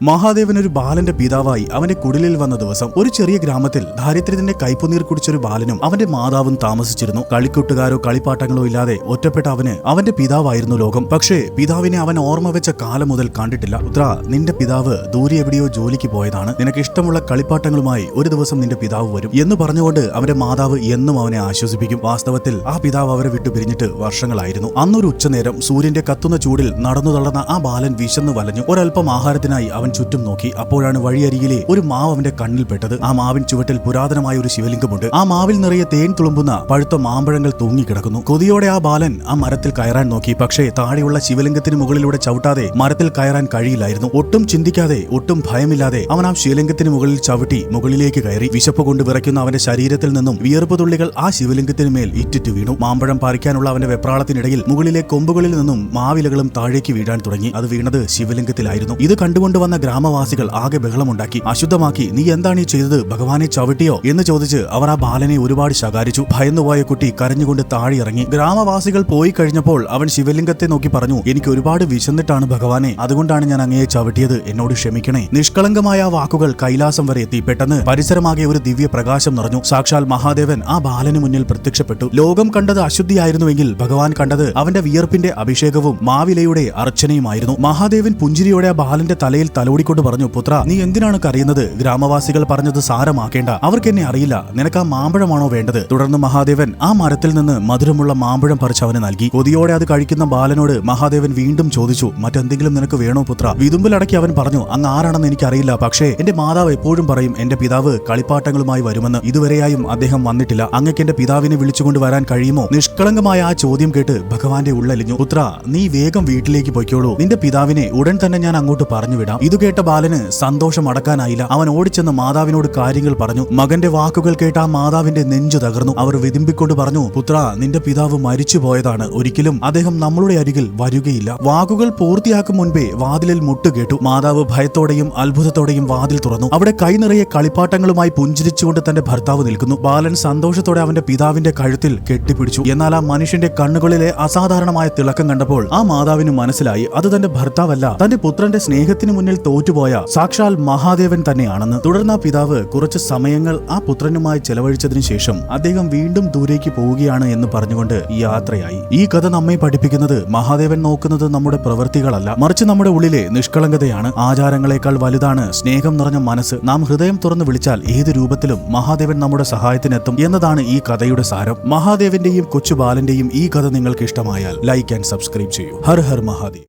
മഹാദേവൻ ഒരു ബാലന്റെ പിതാവായി അവന്റെ കുടിലിൽ വന്ന ദിവസം ഒരു ചെറിയ ഗ്രാമത്തിൽ ദാരിദ്ര്യത്തിന്റെ കൈപ്പുനീർ കുടിച്ചൊരു ബാലനും അവന്റെ മാതാവും താമസിച്ചിരുന്നു. കളിക്കൂട്ടുകാരോ കളിപ്പാട്ടങ്ങളോ ഇല്ലാതെ ഒറ്റപ്പെട്ട അവന് അവന്റെ പിതാവായിരുന്നു ലോകം. പക്ഷേ പിതാവിനെ അവൻ ഓർമ്മ വെച്ച കാലം മുതൽ കണ്ടിട്ടില്ല. പുത്ര, നിന്റെ പിതാവ് ദൂരെ എവിടെയോ ജോലിക്ക് പോയതാണ്. നിനക്ക് ഇഷ്ടമുള്ള കളിപ്പാട്ടങ്ങളുമായി ഒരു ദിവസം നിന്റെ പിതാവ് വരും എന്ന് പറഞ്ഞുകൊണ്ട് അവന്റെ മാതാവ് എന്നും അവനെ ആശ്വസിപ്പിക്കും. വാസ്തവത്തിൽ ആ പിതാവ് അവരെ വിട്ടു പിരിഞ്ഞിട്ട് വർഷങ്ങളായിരുന്നു. അന്നൊരു ഉച്ചനേരം സൂര്യന്റെ കത്തുന്ന ചൂടിൽ നടന്നു തളർന്ന ആ ബാലൻ വിശന്നു വലഞ്ഞു. ഒരൽപ്പം ആഹാരത്തിനായി അവൻ ചുറ്റും നോക്കി. അപ്പോഴാണ് വഴിയരികിലെ ഒരു മാവ് അവന്റെ കണ്ണിൽ പെട്ടത്. ആ മാവിൻ ചുവട്ടിൽ പുരാതനമായ ഒരു ശിവലിംഗമുണ്ട്. ആ മാവിൽ നിറയെ തേൻ തുളുമ്പുന്ന പഴുത്ത മാമ്പഴങ്ങൾ തൂങ്ങിക്കിടക്കുന്നു. കൊതിയോടെ ആ ബാലൻ ആ മരത്തിൽ കയറാൻ നോക്കി. പക്ഷേ താഴെയുള്ള ശിവലിംഗത്തിന് മുകളിലൂടെ ചവിട്ടാതെ മരത്തിൽ കയറാൻ കഴിയില്ലായിരുന്നു. ഒട്ടും ചിന്തിക്കാതെ, ഒട്ടും ഭയമില്ലാതെ അവൻ ആ ശിവലിംഗത്തിന് മുകളിൽ ചവിട്ടി മുകളിലേക്ക് കയറി. വിശപ്പ് കൊണ്ട് വിറയ്ക്കുന്ന അവന്റെ ശരീരത്തിൽ നിന്നും വിയർപ്പ് തുള്ളികൾ ആ ശിവലിംഗത്തിന് മേൽ ഇറ്റിറ്റ് വീണു. മാമ്പഴം പറിക്കാനുള്ള അവന്റെ വെപ്രാളത്തിനിടയിൽ മുകളിലെ കൊമ്പുകളിൽ നിന്നും മാവിലകളും താഴേക്ക് വീഴാൻ തുടങ്ങി. അത് വീണത് ശിവലിംഗത്തിലായിരുന്നു. ഇത് കണ്ടുകൊണ്ടുവന്ന ഗ്രാമവാസികൾ ആകെ ബഹളമുണ്ടാക്കി. അശുദ്ധമാക്കി, നീ എന്താണ് ഈ ചെയ്തത്? ഭഗവാനെ ചവിട്ടിയോ എന്ന് ചോദിച്ച് അവർ ആ ബാലനെ ഒരുപാട് ശകാരിച്ചു. ഭയന്നുപോയ കുട്ടി കരഞ്ഞുകൊണ്ട് താഴെ ഇറങ്ങി. ഗ്രാമവാസികൾ പോയി കഴിഞ്ഞപ്പോൾ അവൻ ശിവലിംഗത്തെ നോക്കി പറഞ്ഞു, എനിക്ക് ഒരുപാട് വിശന്നിട്ടാണ് ഭഗവാനെ, അതുകൊണ്ടാണ് ഞാൻ അങ്ങയെ ചവിട്ടിയത്, എന്നോട് ക്ഷമിക്കണേ. നിഷ്കളങ്കമായ ആ വാക്കുകൾ കൈലാസം വരെ എത്തി. പെട്ടെന്ന് പരിസരമാകെ ഒരു ദിവ്യ പ്രകാശം നിറഞ്ഞു. സാക്ഷാൽ മഹാദേവൻ ആ ബാലന് മുന്നിൽ പ്രത്യക്ഷപ്പെട്ടു. ലോകം കണ്ടത് അശുദ്ധിയായിരുന്നുവെങ്കിൽ ഭഗവാൻ കണ്ടത് അവന്റെ വിയർപ്പിന്റെ അഭിഷേകവും മാവിലയുടെ അർച്ചനയുമായിരുന്നു. മഹാദേവൻ പുഞ്ചിരിയോടെ ആ ബാലന്റെ തലയിൽ തലോടിക്കൊണ്ട് പറഞ്ഞു, പുത്ര, നീ എന്തിനാണ് കരയുന്നത്? ഗ്രാമവാസികൾ പറഞ്ഞത് സാരമാക്കേണ്ട, അവർക്ക് എന്നെ അറിയില്ല. നിനക്ക് ആ മാമ്പഴമാണോ വേണ്ടത്? തുടർന്ന് മഹാദേവൻ ആ മരത്തിൽ നിന്ന് മധുരമുള്ള മാമ്പഴം പറിച്ച് അവന് നൽകി. കൊതിയോടെ അത് കഴിക്കുന്ന ബാലനോട് മഹാദേവൻ വീണ്ടും ചോദിച്ചു, മറ്റെന്തെങ്കിലും നിനക്ക് വേണോ പുത്ര? വിതുമ്പിലടക്കി അവൻ പറഞ്ഞു, അങ്ങ് ആരാണെന്ന് എനിക്കറിയില്ല. പക്ഷേ എന്റെ മാതാവ് എപ്പോഴും പറയും എന്റെ പിതാവ് കളിപ്പാട്ടങ്ങളുമായി വരുമെന്ന്. ഇതുവരെയായും അദ്ദേഹം വന്നിട്ടില്ല. അങ്ങക്ക് എന്റെ പിതാവിനെ വിളിച്ചുകൊണ്ട് വരാൻ കഴിയുമോ? നിഷ്കളങ്കമായ ആ ചോദ്യം കേട്ട് ഭഗവാന്റെ ഉള്ളലിഞ്ഞു. പുത്ര, നീ വേഗം വീട്ടിലേക്ക് പൊയ്ക്കോളൂ. നിന്റെ പിതാവിനെ ഉടൻ തന്നെ ഞാൻ അങ്ങോട്ട് പറഞ്ഞു വിടാം. ഇത് കേട്ട ബാലന് സന്തോഷം അടക്കാനായില്ല. അവൻ ഓടിച്ചെന്ന് മാതാവിനോട് കാര്യങ്ങൾ പറഞ്ഞു. മകന്റെ വാക്കുകൾ കേട്ട ആ മാതാവിന്റെ നെഞ്ചു തകർന്നു. അവർ വിതുമ്പിക്കൊണ്ട് പറഞ്ഞു, പുത്ര, നിന്റെ പിതാവ് മരിച്ചു പോയതാണ്. ഒരിക്കലും അദ്ദേഹം നമ്മളുടെ അരികിൽ വരികയില്ല. വാക്കുകൾ പൂർത്തിയാക്കും മുൻപേ വാതിലിൽ മുട്ടുകേട്ടു. മാതാവ് ഭയത്തോടെയും അത്ഭുതത്തോടെയും വാതിൽ തുറന്നു. അവിടെ കൈ നിറയെ കളിപ്പാട്ടങ്ങളുമായി പുഞ്ചിരിച്ചുകൊണ്ട് തന്റെ ഭർത്താവ് നിൽക്കുന്നു. ബാലൻ സന്തോഷത്തോടെ അവന്റെ പിതാവിന്റെ കഴുത്തിൽ കെട്ടിപ്പിടിച്ചു. എന്നാൽ ആ മനുഷ്യന്റെ കണ്ണുകളിലെ അസാധാരണമായ തിളക്കം കണ്ടപ്പോൾ ആ മാതാവിന് മനസ്സിലായി അത് തന്റെ ഭർത്താവല്ല, തന്റെ പുത്രന്റെ സ്നേഹത്തിന് മുന്നിൽ തോറ്റുപോയ സാക്ഷാൽ മഹാദേവൻ തന്നെയാണെന്ന്. തുടർന്ന് ആ പിതാവ് കുറച്ച് സമയങ്ങൾ ആ പുത്രനുമായി ചെലവഴിച്ചതിനു ശേഷം അദ്ദേഹം വീണ്ടും ദൂരേക്ക് പോവുകയാണ് എന്ന് പറഞ്ഞുകൊണ്ട് യാത്രയായി. ഈ കഥ നമ്മെ പഠിപ്പിക്കുന്നത് മഹാദേവൻ നോക്കുന്നത് നമ്മുടെ പ്രവൃത്തികളല്ല, മറിച്ച് നമ്മുടെ ഉള്ളിലെ നിഷ്കളങ്കതയാണ്. ആചാരങ്ങളെക്കാൾ വലുതാണ് സ്നേഹം നിറഞ്ഞ മനസ്സ്. നാം ഹൃദയം തുറന്ന് വിളിച്ചാൽ ഏത് രൂപത്തിലും മഹാദേവൻ നമ്മുടെ സഹായത്തിനെത്തും എന്നതാണ് ഈ കഥയുടെ സാരം. മഹാദേവന്റെയും കൊച്ചു ബാലന്റെയും ഈ കഥ നിങ്ങൾക്ക് ഇഷ്ടമായാൽ ലൈക്ക് ആൻഡ് സബ്സ്ക്രൈബ് ചെയ്യൂ. ഹർ ഹർ മഹാദേവ്.